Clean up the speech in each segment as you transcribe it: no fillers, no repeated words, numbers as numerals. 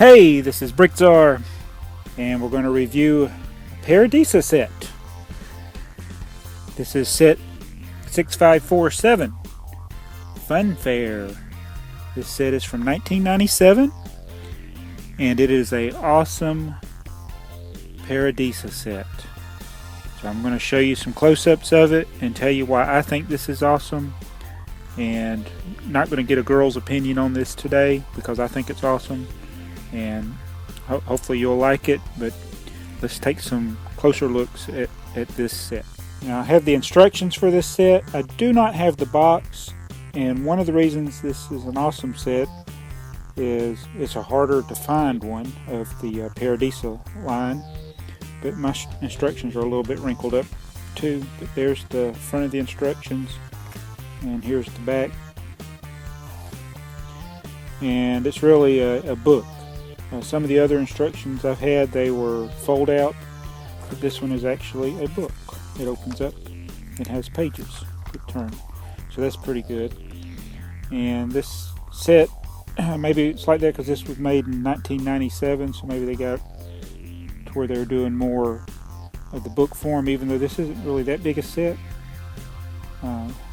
Hey, this is BrickTsar, and we're going to review a Paradisa set. This is set 6547, Fun Fair. This set is from 1997, and it is an awesome Paradisa set. So I'm going to show you some close-ups of it and tell you why I think this is awesome. And not going to get a girl's opinion on this today because I think it's awesome. And hopefully you'll like it, but let's take some closer looks at this set. Now I have the instructions for this set. I do not have the box, and one of the reasons this is an awesome set is it's a harder to find one of the Paradisa line, but my instructions are a little bit wrinkled up too. But there's the front of the instructions, and here's the back, and it's really a book. Some of the other instructions I've had, they were fold out, but this one is actually a book. It opens up, it has pages to turn, so that's pretty good. And this set, maybe it's like that because this was made in 1997, so maybe they got to where they're doing more of the book form, even though this isn't really that big a set.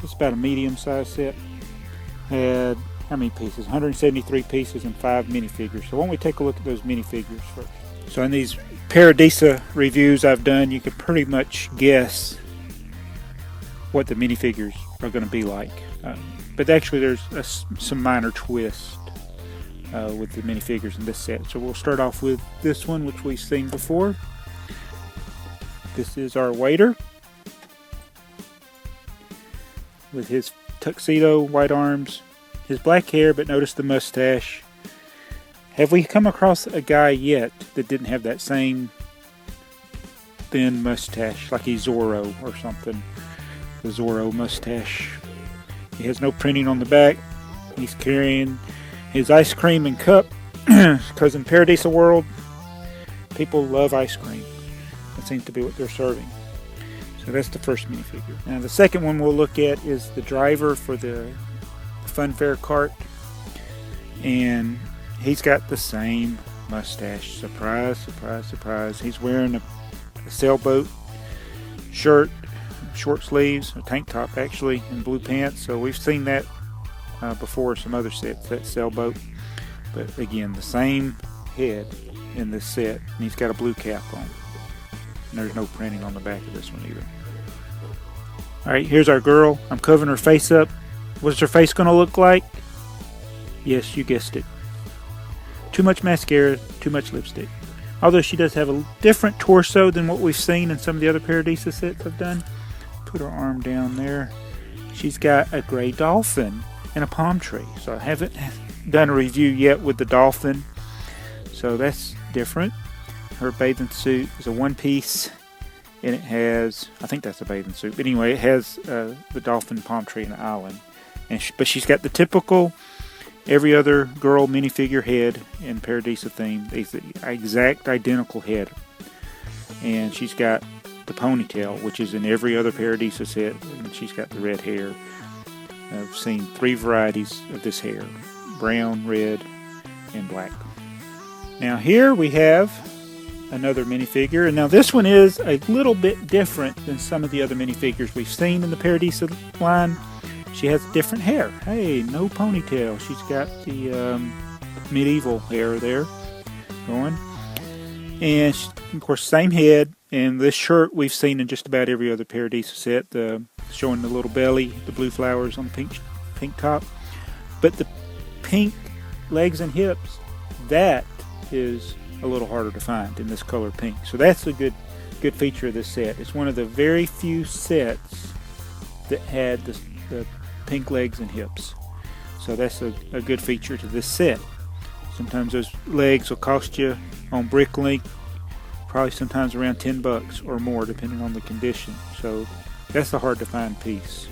It's about a medium-sized set. Had how many pieces? 173 pieces and 5 minifigures. So why don't we take a look at those minifigures first. So in these Paradisa reviews I've done, you could pretty much guess what the minifigures are going to be like. But actually there's some minor twists with the minifigures in this set. So we'll start off with this one, which we've seen before. This is our waiter with his tuxedo, white arms, his black hair, but notice the mustache. Have we come across a guy yet that didn't have that same thin mustache, like he's Zorro or something? The Zorro mustache. He has no printing on the back. He's carrying his ice cream and cup, because in Paradisa world, people love ice cream. That seems to be what they're serving. So that's the first minifigure. Now the second one we'll look at is the driver for the Fun Fair cart, and he's got the same mustache. Surprise, surprise, surprise. He's wearing a sailboat shirt, short sleeves, a tank top actually, and blue pants. So we've seen that before some other sets, that sailboat. But again, the same head in this set, and he's got a blue cap on. And there's no printing on the back of this one either. Alright, here's our girl. I'm covering her face up. What's her face going to look like? Yes, you guessed it. Too much mascara, too much lipstick. Although she does have a different torso than what we've seen in some of the other Paradisa sets I've done. Put her arm down there. She's got a gray dolphin and a palm tree. So I haven't done a review yet with the dolphin. So that's different. Her bathing suit is a one-piece, and it has, I think that's a bathing suit, but anyway, it has the dolphin, palm tree, and an island. But she's got the typical every other girl minifigure head in Paradisa theme. It's the exact identical head. And she's got the ponytail, which is in every other Paradisa set, and she's got the red hair. I've seen 3 varieties of this hair: brown, red, and black. Now here we have another minifigure, and now this one is a little bit different than some of the other minifigures we've seen in the Paradisa line. She has different hair. Hey, no ponytail. She's got the medieval hair there going. And she, of course, same head. And this shirt we've seen in just about every other Paradisa set. Showing the little belly, the blue flowers on the pink top. But the pink legs and hips, that is a little harder to find in this color pink. So that's a good feature of this set. It's one of the very few sets that had the pink legs and hips. So that's a good feature to this set. Sometimes those legs will cost you on Bricklink probably sometimes around $10 or more depending on the condition. So that's the hard to find piece.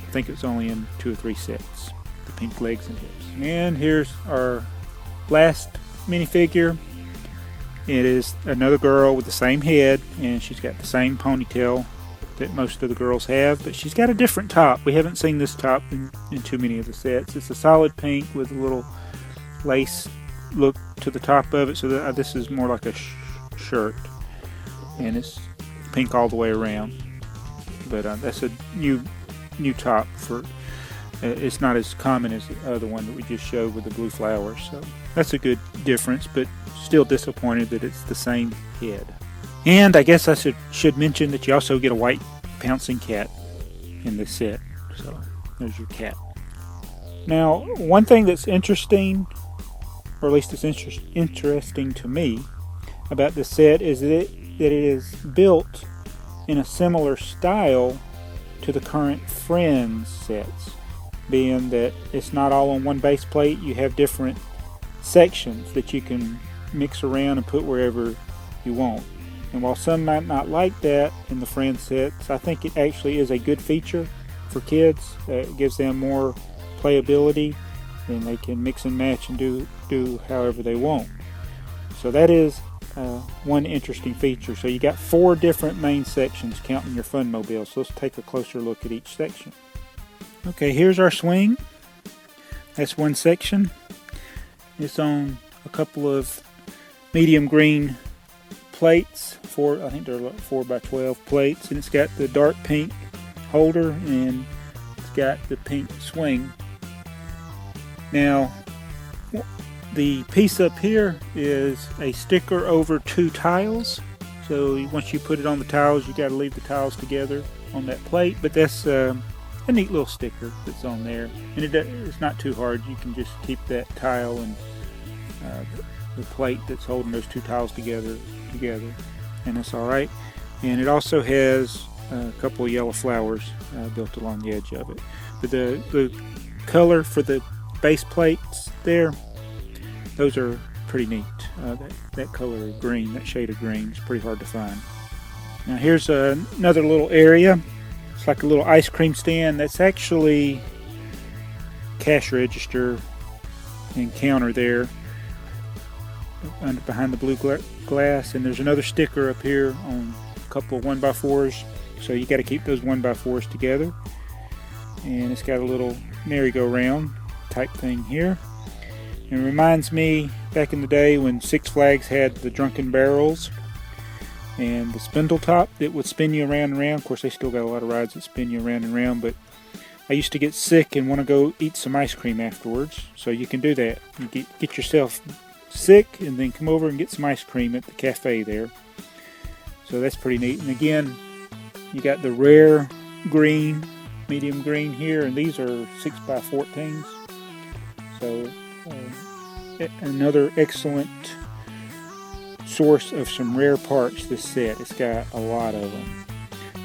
I think it's only in 2 or 3 sets, the pink legs and hips. And here's our last minifigure. It is another girl with the same head, and she's got the same ponytail that most of the girls have, but she's got a different top. We haven't seen this top in too many of the sets. It's a solid pink with a little lace look to the top of it. So that this is more like a shirt, and it's pink all the way around. But that's a new top for. It's not as common as the other one that we just showed with the blue flowers. So that's a good difference, but still disappointed that it's the same head. And I guess I should mention that you also get a white pouncing cat in this set. So there's your cat. Now, one thing that's interesting, or at least it's interesting to me about this set, is that it is built in a similar style to the current Friends sets, being that it's not all on one base plate. You have different sections that you can mix around and put wherever you want. And while some might not like that in the Friends sets, I think it actually is a good feature for kids. It gives them more playability, and they can mix and match and do however they want. So that is one interesting feature. So you got 4 different main sections counting your fun mobile. So let's take a closer look at each section. Okay, here's our swing. That's one section. It's on a couple of medium green plates. I think they're 4x12 plates, and it's got the dark pink holder and it's got the pink swing. Now, the piece up here is a sticker over 2 tiles. So once you put it on the tiles, you got to leave the tiles together on that plate. But that's a neat little sticker that's on there, and it's not too hard. You can just keep that tile and the plate that's holding those 2 tiles together, and that's all right. And it also has a couple of yellow flowers built along the edge of it. But the color for the base plates there, those are pretty neat. That color of green, that shade of green, is pretty hard to find. Now here's another little area. It's like a little ice cream stand. That's actually cash register and counter there behind the blue glass. And there's another sticker up here on a couple of 1x4s. So you got to keep those 1x4s together. And it's got a little merry-go-round type thing here. It reminds me back in the day when Six Flags had the drunken barrels and the spindle top that would spin you around and around. Of course, they still got a lot of rides that spin you around and around, but I used to get sick and want to go eat some ice cream afterwards. So you can do that. You get yourself sick and then come over and get some ice cream at the cafe there. So that's pretty neat. And again, you got the rare green, medium green here, and these are 6x14s. So another excellent source of some rare parts, this set. It's got a lot of them.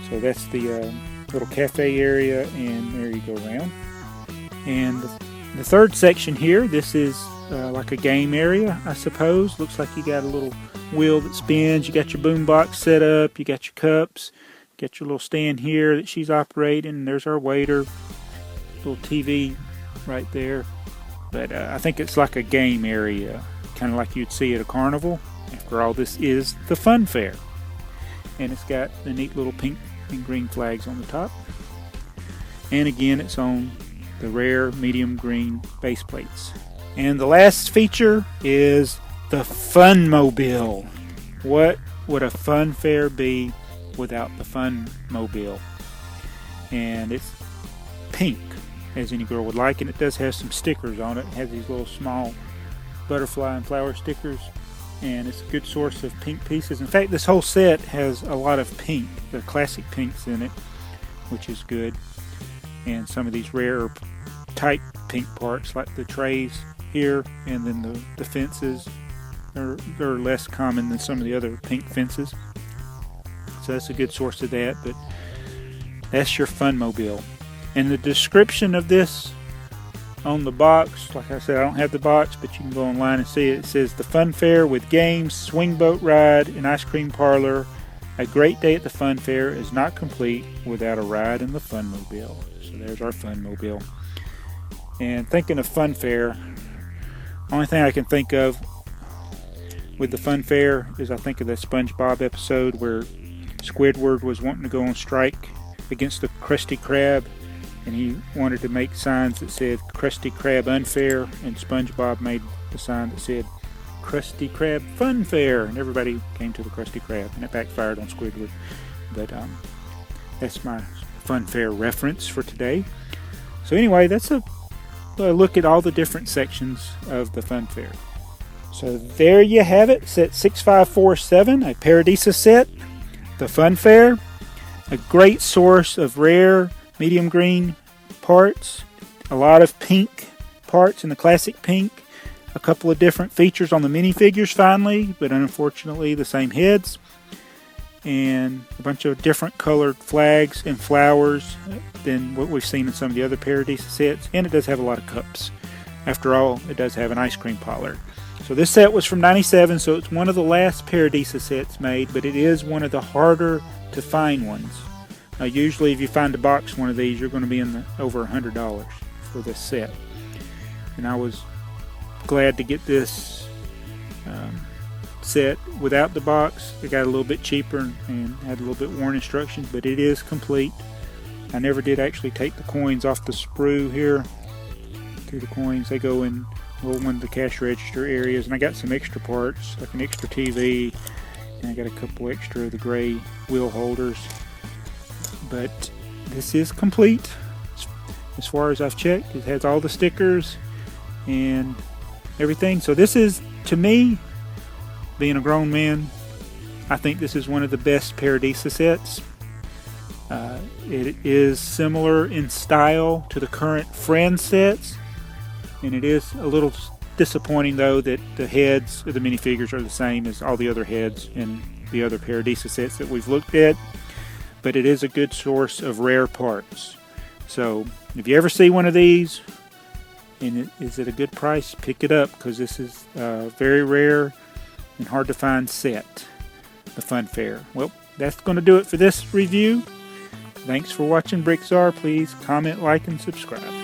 So that's the little cafe area, and there you go around. And the third section here, this is like a game area, I suppose. Looks like you got a little wheel that spins. You got your boom box set up. You got your cups. You got your little stand here that she's operating. There's our waiter. Little TV right there. But I think it's like a game area, kind of like you'd see at a carnival. After all, this is the fun fair. And it's got the neat little pink and green flags on the top. And again, it's on the rare medium green base plates. And the last feature is the Fun Mobile. What would a fun fair be without the Fun Mobile? And it's pink, as any girl would like, and it does have some stickers on it. It has these little small butterfly and flower stickers, and it's a good source of pink pieces. In fact, this whole set has a lot of pink, the classic pinks in it, which is good. And some of these rare type pink parts, like the trays here, and then the fences, they're less common than some of the other pink fences. So that's a good source of that, but that's your Fun Mobile. And the description of this on the box, like I said, I don't have the box, but you can go online and see it. It says, the fun fair with games, swing boat ride, and ice cream parlor. A great day at the fun fair is not complete without a ride in the Fun Mobile. So there's our Fun Mobile. And thinking of fun fair, only thing I can think of with the fun fair is I think of the SpongeBob episode where Squidward was wanting to go on strike against the Krusty Krab, and he wanted to make signs that said Krusty Krab unfair, and SpongeBob made the sign that said Krusty Krab Fun Fair, and everybody came to the Krusty Krab, and it backfired on Squidward. But that's my Fun Fair reference for today. So anyway, that's a look at all the different sections of the Fun Fair. So there you have it, set 6547, a Paradisa set, the Fun Fair, a great source of rare medium green parts, a lot of pink parts in the classic pink, a couple of different features on the minifigures finally, but unfortunately the same heads, and a bunch of different colored flags and flowers than what we've seen in some of the other Paradisa sets, and it does have a lot of cups. After all, it does have an ice cream parlor. So this set was from '97, so it's one of the last Paradisa sets made, but it is one of the harder to find ones. Now usually if you find a box one of these, you're going to be in over $100 for this set. And I was glad to get this set without the box. It got a little bit cheaper and had a little bit worn instructions, but it is complete. I never did actually take the coins off the sprue here. Through the coins, they go in one of the cash register areas, and I got some extra parts, like an extra TV, and I got a couple extra of the gray wheel holders. But this is complete as far as I've checked. It has all the stickers and everything. So this is, to me, being a grown man, I think this is one of the best Paradisa sets. It is similar in style to the current Friends sets, and it is a little disappointing though that the heads of the minifigures are the same as all the other heads in the other Paradisa sets that we've looked at, but it is a good source of rare parts. So if you ever see one of these and it is at a good price, pick it up, because this is very rare and hard to find set, the Fun Fair. Well, that's going to do it for this review. Thanks for watching BrickTsar. Please comment, like, and subscribe.